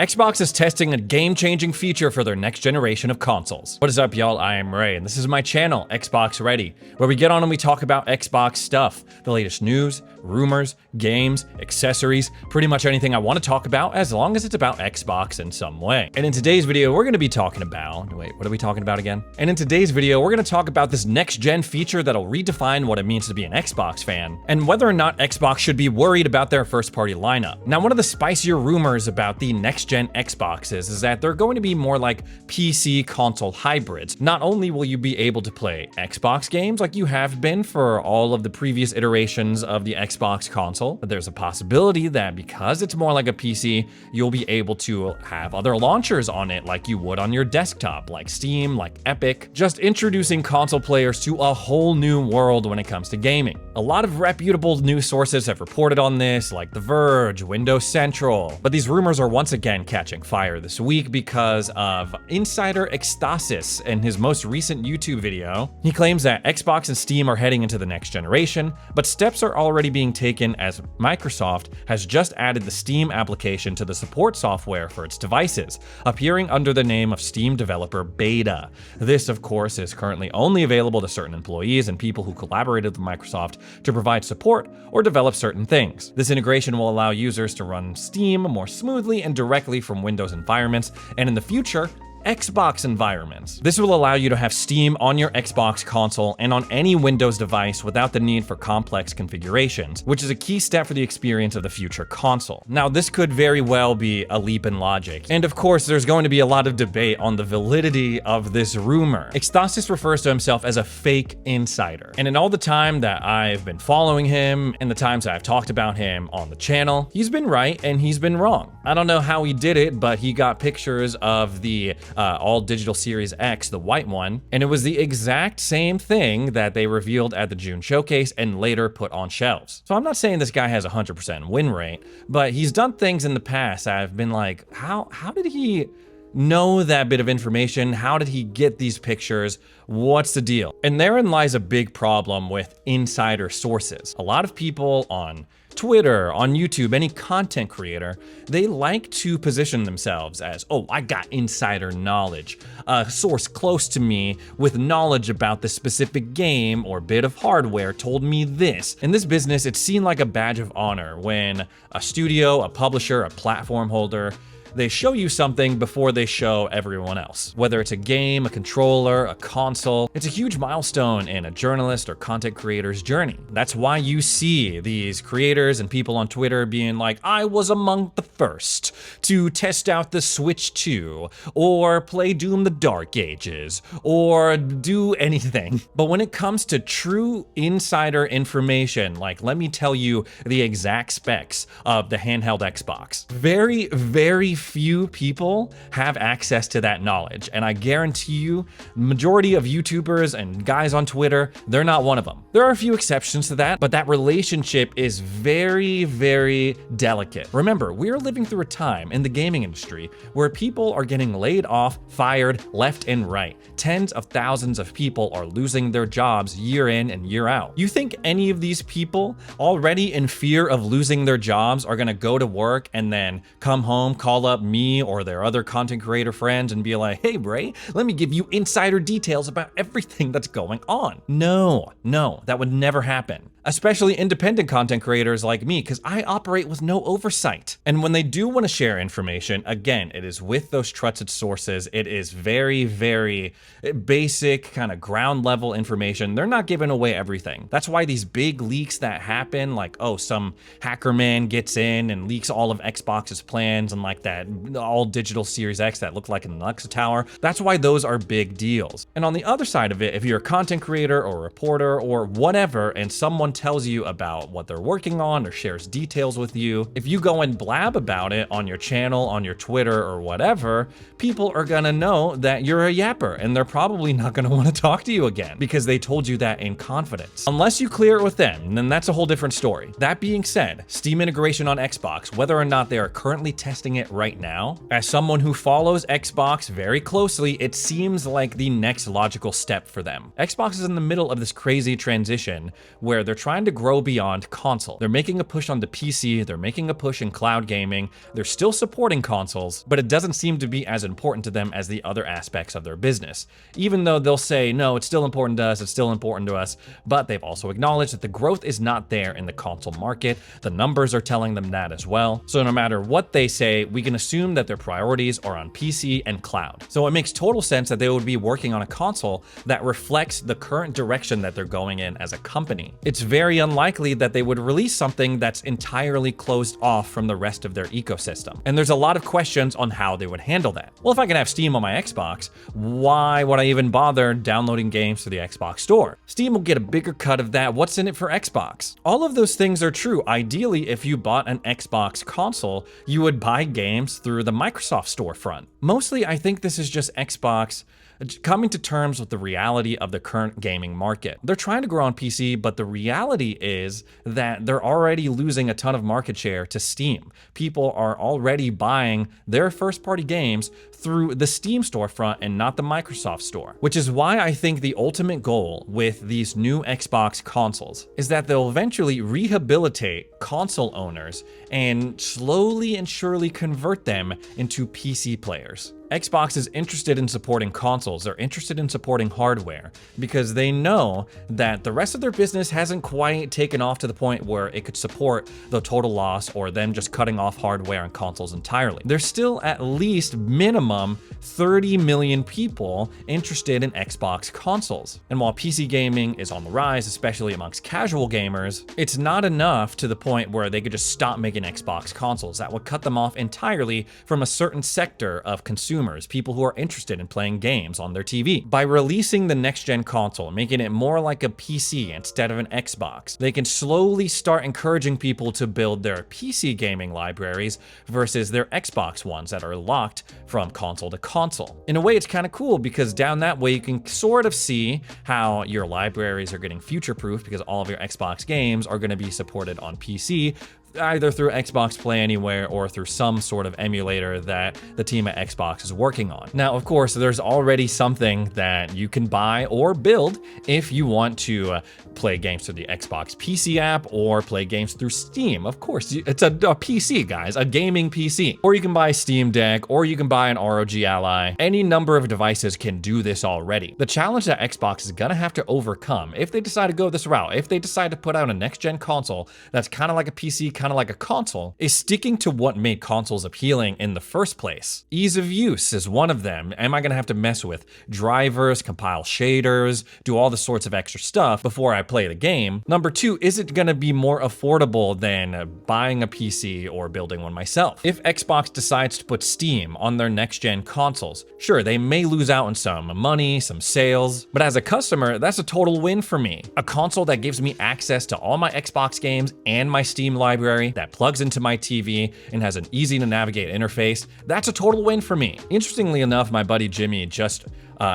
Xbox is testing a game-changing feature for their next generation of consoles. What is up, y'all? I am Ray, and this is my channel, Xbox Ready, where we get on and we talk about Xbox stuff, the latest news, rumors, games, accessories, pretty much anything I want to talk about as long as it's about Xbox in some way. And in today's video, we're going to be talking about... Wait, what are we talking about again? And in today's video, we're going to talk about this next-gen feature that'll redefine what it means to be an Xbox fan, and whether or not Xbox should be worried about their first-party lineup. Now, one of the spicier rumors about the next-gen Xboxes is that they're going to be more like PC console hybrids. Not only will you be able to play Xbox games like you have been for all of the previous iterations of the Xbox console, but there's a possibility that because it's more like a PC, you'll be able to have other launchers on it like you would on your desktop, like Steam, like Epic, just introducing console players to a whole new world when it comes to gaming. A lot of reputable news sources have reported on this, like The Verge, Windows Central, but these rumors are once again catching fire this week because of insider Ecstasis in his most recent YouTube video. He claims that Xbox and Steam are heading into the next generation, but steps are already being taken as Microsoft has just added the Steam application to the support software for its devices, appearing under the name of Steam Developer Beta. This, of course, is currently only available to certain employees and people who collaborated with Microsoft to provide support or develop certain things. This integration will allow users to run Steam more smoothly and directly from Windows environments, and in the future, Xbox environments. This will allow you to have Steam on your Xbox console and on any Windows device without the need for complex configurations, which is a key step for the experience of the future console. Now, this could very well be a leap in logic, and of course, there's going to be a lot of debate on the validity of this rumor. Ecstasis refers to himself as a fake insider, and in all the time that I've been following him and the times I've talked about him on the channel, he's been right and he's been wrong. I don't know how he did it, but he got pictures of the all digital Series X, the white one, and it was the exact same thing that they revealed at the June showcase and later put on shelves. So I'm not saying this guy has a 100% win rate, but he's done things in the past I've been like, how did he know that bit of information? How did he get these pictures? What's the deal? And therein lies a big problem with insider sources. A lot of people on Twitter, on YouTube, any content creator, they like to position themselves as, oh, I got insider knowledge, a source close to me with knowledge about the specific game or bit of hardware told me this. In this business, it's seen like a badge of honor when a studio, a publisher, a platform holder, they show you something before they show everyone else. Whether it's a game, a controller, a console, it's a huge milestone in a journalist or content creator's journey. That's why you see these creators and people on Twitter being like, I was among the first to test out the Switch 2, or play Doom the Dark Ages, or do anything. But when it comes to true insider information, like let me tell you the exact specs of the handheld Xbox, very few people have access to that knowledge, and I guarantee you the majority of YouTubers and guys on Twitter, they're not one of them. There are a few exceptions to that, but that relationship is very delicate. Remember, we are living through a time in the gaming industry where people are getting laid off, fired left and right. Tens of thousands of people are losing their jobs year in and year out. You think any of these people already in fear of losing their jobs are gonna go to work and then come home, call up me or their other content creator friends and be like, hey Ray, let me give you insider details about everything that's going on? No, that would never happen. Especially independent content creators like me, because I operate with no oversight. And when they do want to share information, again, it is with those trusted sources. It is very basic, kind of ground level information. They're not giving away everything. That's why these big leaks that happen, like, oh, some hacker man gets in and leaks all of Xbox's plans and like that all digital Series X that looked like an Alexa tower. That's why those are big deals. And on the other side of it, if you're a content creator or a reporter or whatever, and someone tells you about what they're working on or shares details with you, if you go and blab about it on your channel, on your Twitter or whatever, people are gonna know that you're a yapper and they're probably not gonna want to talk to you again because they told you that in confidence. Unless you clear it with them, then that's a whole different story. That being said, Steam integration on Xbox, whether or not they are currently testing it right now, as someone who follows Xbox very closely, it seems like the next logical step for them. Xbox is in the middle of this crazy transition where they're trying to grow beyond console. They're making a push on the PC, they're making a push in cloud gaming, they're still supporting consoles, but it doesn't seem to be as important to them as the other aspects of their business. Even though they'll say, no, it's still important to us, it's still important to us, but they've also acknowledged that the growth is not there in the console market. The numbers are telling them that as well. So no matter what they say, we can assume that their priorities are on PC and cloud. So it makes total sense that they would be working on a console that reflects the current direction that they're going in as a company. It's very unlikely that they would release something that's entirely closed off from the rest of their ecosystem. And there's a lot of questions on how they would handle that. Well, if I can have Steam on my Xbox, why would I even bother downloading games to the Xbox store? Steam will get a bigger cut of that. What's in it for Xbox? All of those things are true. Ideally, if you bought an Xbox console, you would buy games through the Microsoft storefront. Mostly, I think this is just Xbox coming to terms with the reality of the current gaming market. They're trying to grow on PC, but the reality is that they're already losing a ton of market share to Steam. People are already buying their first-party games through the Steam storefront and not the Microsoft store, which is why I think the ultimate goal with these new Xbox consoles is that they'll eventually rehabilitate console owners and slowly and surely convert them into PC players. Xbox is interested in supporting consoles, they're interested in supporting hardware, because they know that the rest of their business hasn't quite taken off to the point where it could support the total loss or them just cutting off hardware and consoles entirely. There's still at least minimum 30 million people interested in Xbox consoles. And while PC gaming is on the rise, especially amongst casual gamers, it's not enough to the point where they could just stop making Xbox consoles. That would cut them off entirely from a certain sector of consumers, people who are interested in playing games on their TV. By releasing the next-gen console, making it more like a PC instead of an Xbox, they can slowly start encouraging people to build their PC gaming libraries versus their Xbox ones that are locked from console to console. In a way, it's kind of cool because down that way, you can sort of see how your libraries are getting future-proof because all of your Xbox games are going to be supported on PC, either through Xbox Play Anywhere or through some sort of emulator that the team at Xbox is working on. Now, of course, there's already something that you can buy or build if you want to play games through the Xbox PC app or play games through Steam. Of course, it's a PC, guys, a gaming PC. Or you can buy Steam Deck, or you can buy an ROG Ally. Any number of devices can do this already. The challenge that Xbox is gonna have to overcome if they decide to go this route, if they decide to put out a next-gen console that's kind of like a PC, kind of like a console, is sticking to what made consoles appealing in the first place. Ease of use is one of them. Am I gonna have to mess with drivers, compile shaders, do all the sorts of extra stuff before I play the game? Number two, is it gonna be more affordable than buying a PC or building one myself? If Xbox decides to put Steam on their next-gen consoles, sure, they may lose out on some money, some sales, but as a customer, that's a total win for me. A console that gives me access to all my Xbox games and my Steam library, that plugs into my TV and has an easy to navigate interface, that's a total win for me. Interestingly enough, my buddy Jimmy just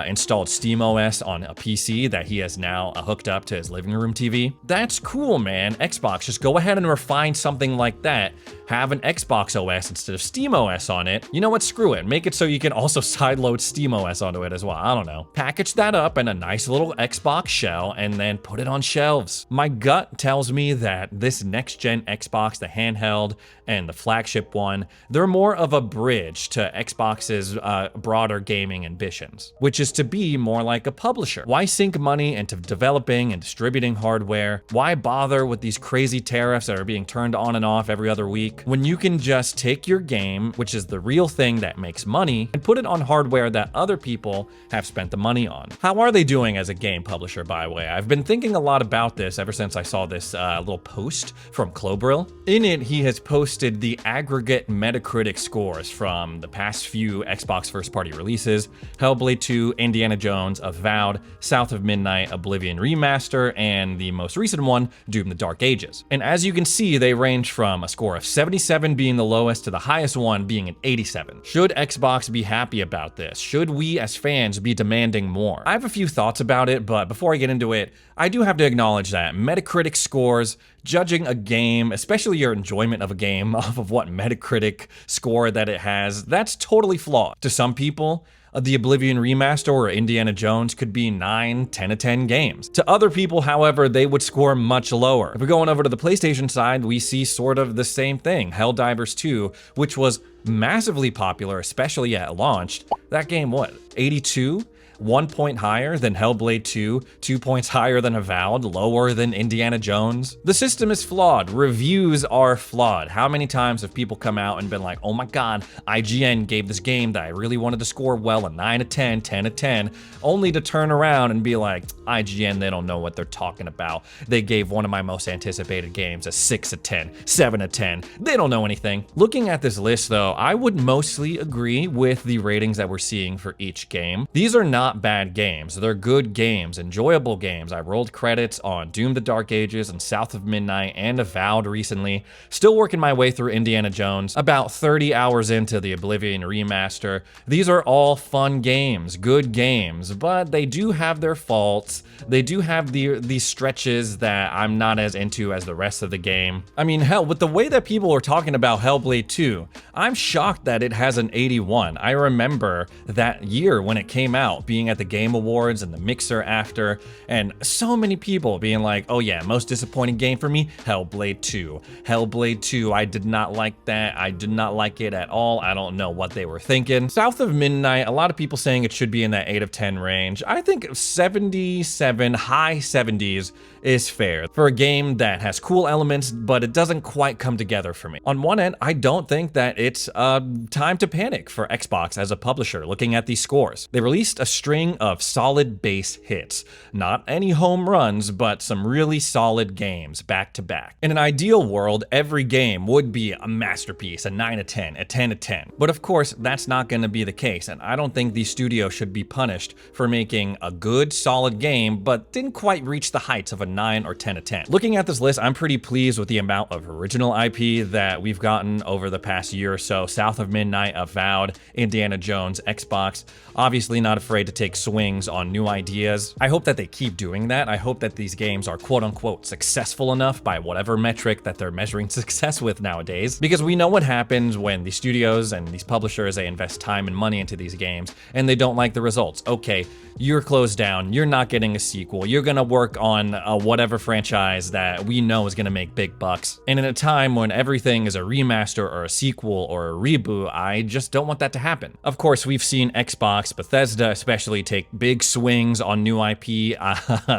installed SteamOS on a PC that he has now hooked up to his living room TV. That's cool, man. Xbox, just go ahead and refine something like that. Have an Xbox OS instead of SteamOS on it. You know what? Screw it. Make it so you can also sideload SteamOS onto it as well. I don't know. Package that up in a nice little Xbox shell and then put it on shelves. My gut tells me that this next-gen Xbox, the handheld and the flagship one, they're more of a bridge to Xbox's broader gaming ambitions, which is to be more like a publisher. Why sink money into developing and distributing hardware? Why bother with these crazy tariffs that are being turned on and off every other week when you can just take your game, which is the real thing that makes money, and put it on hardware that other people have spent the money on? How are they doing as a game publisher, by the way? I've been thinking a lot about this ever since I saw this little post from Clobril. In it, he has posted the aggregate Metacritic scores from the past few Xbox first-party releases: Hellblade 2, Indiana Jones, Avowed, South of Midnight, Oblivion Remaster, and the most recent one, Doom: The Dark Ages. And as you can see, they range from a score of 77 being the lowest to the highest one being an 87. Should Xbox be happy about this? Should we as fans be demanding more? I have a few thoughts about it, but before I get into it, I do have to acknowledge that Metacritic scores judging a game, especially your enjoyment of a game, off of what Metacritic score that it has, that's totally flawed. To some people, the Oblivion remaster or Indiana Jones could be 9, 10 of 10 games. To other people, however, they would score much lower. If we're going over to the PlayStation side, we see sort of the same thing. Helldivers 2, which was massively popular, especially at launch. That game, what, 82? 1 point higher than Hellblade 2, 2 points higher than Avowed, lower than Indiana Jones. The system is flawed. Reviews are flawed. How many times have people come out and been like, oh my god, IGN gave this game that I really wanted to score well a 9 of 10, 10 of 10, only to turn around and be like, IGN, they don't know what they're talking about. They gave one of my most anticipated games a 6 of 10, 7 of 10. They don't know anything. Looking at this list though, I would mostly agree with the ratings that we're seeing for each game. These are not bad games. They're good games, enjoyable games. I rolled credits on Doom: The Dark Ages and South of Midnight and Avowed recently. Still working my way through Indiana Jones, about 30 hours into the Oblivion remaster. These are all fun games, good games, but they do have their faults. They do have these stretches that I'm not as into as the rest of the game. I mean, hell, with the way that people are talking about Hellblade 2, I'm shocked that it has an 81. I remember that year when it came out, being at the Game Awards and the Mixer after, and so many people being like, oh yeah, most disappointing game for me, Hellblade 2. Hellblade 2, I did not like that. I did not like it at all. I don't know what they were thinking. South of Midnight, a lot of people saying it should be in that 8 of 10 range. I think 77, high 70s is fair for a game that has cool elements, but it doesn't quite come together for me. On one end, I don't think that it's time to panic for Xbox as a publisher looking at these scores. They released a string of solid base hits. Not any home runs, but some really solid games back to back. In an ideal world, every game would be a masterpiece, a 9 of 10, a 10 of 10. But of course, that's not going to be the case, and I don't think these studios should be punished for making a good, solid game, but didn't quite reach the heights of a 9 or 10 of 10. Looking at this list, I'm pretty pleased with the amount of original IP that we've gotten over the past year or so. South of Midnight, Avowed, Indiana Jones, Xbox. Obviously not afraid to take swings on new ideas. I hope that they keep doing that. I hope that these games are quote unquote successful enough by whatever metric that they're measuring success with nowadays, because we know what happens when these studios and these publishers, they invest time and money into these games and they don't like the results. Okay, you're closed down, you're not getting a sequel, you're gonna work on whatever franchise that we know is gonna make big bucks. And in a time when everything is a remaster or a sequel or a reboot, I just don't want that to happen. Of course, we've seen Xbox, Bethesda especially, take big swings on new IP,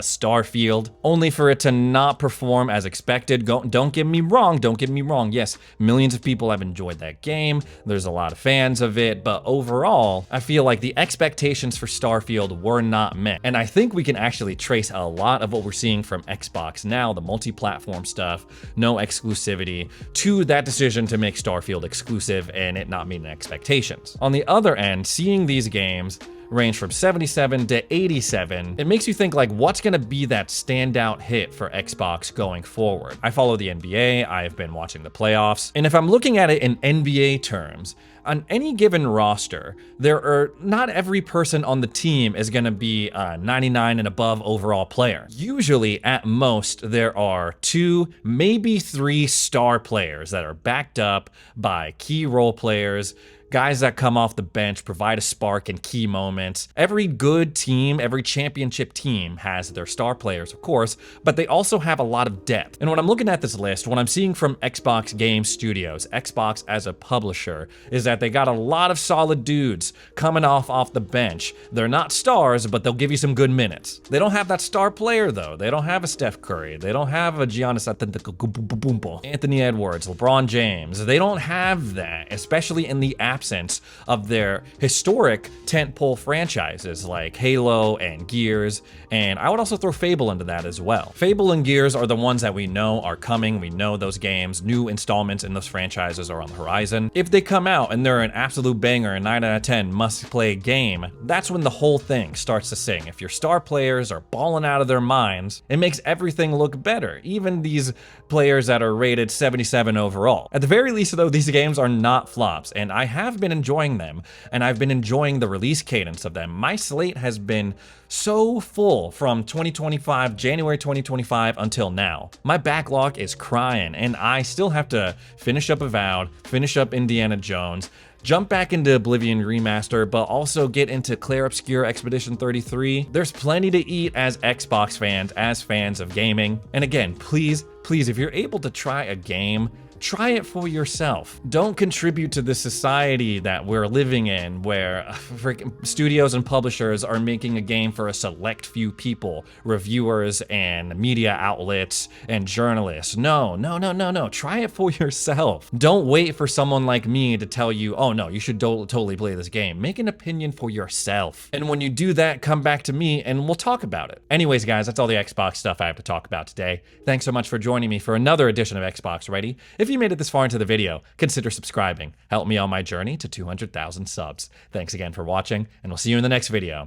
Starfield, only for it to not perform as expected. Don't get me wrong, yes, millions of people have enjoyed that game, there's a lot of fans of it, but overall, I feel like the expectations for Starfield were not met. And I think we can actually trace a lot of what we're seeing from Xbox now, the multi-platform stuff, no exclusivity, to that decision to make Starfield exclusive and it not meeting expectations. On the other end, seeing these games range from 77 to 87, it makes you think like, what's gonna be that standout hit for Xbox going forward? I follow the NBA, I've been watching the playoffs, and if I'm looking at it in NBA terms, on any given roster, not every person on the team is gonna be a 99 and above overall player. Usually, at most, there are 2, maybe 3 star players that are backed up by key role players, guys that come off the bench, provide a spark in key moments. Every good team, every championship team has their star players, of course, but they also have a lot of depth. And when I'm looking at this list, what I'm seeing from Xbox Game Studios, Xbox as a publisher, is that they got a lot of solid dudes coming off the bench. They're not stars, but they'll give you some good minutes. They don't have that star player, though. They don't have a Steph Curry. They don't have a Giannis Antetokounmpo, Anthony Edwards, LeBron James. They don't have that, especially in the absence of their historic tentpole franchises like Halo and Gears, and I would also throw Fable into that as well. Fable and Gears are the ones that we know are coming. We know those games, new installments in those franchises are on the horizon. If they come out and they're an absolute banger, a 9 out of 10 must-play game, that's when the whole thing starts to sing. If your star players are balling out of their minds, it makes everything look better, even these players that are rated 77 overall. At the very least, though, these games are not flops, and I have have been enjoying them, and I've been enjoying the release cadence of them. My slate has been so full from 2025, January 2025 until now. My backlog is crying, and I still have to finish up Avowed, finish up Indiana Jones, jump back into Oblivion Remaster, but also get into Clair Obscur Expedition 33. There's plenty to eat as Xbox fans, as fans of gaming. And again, please, if you're able to try a game, try it for yourself. Don't contribute to the society that we're living in where studios and publishers are making a game for a select few people, reviewers and media outlets and journalists. No. Try it for yourself. Don't wait for someone like me to tell you, oh no, you should totally play this game. Make an opinion for yourself. And when you do that, come back to me and we'll talk about it. Anyways, guys, that's all the Xbox stuff I have to talk about today. Thanks so much for joining me for another edition of Xbox Ready. If you made it this far into the video, consider subscribing. Help me on my journey to 200,000 subs. Thanks again for watching, and we'll see you in the next video.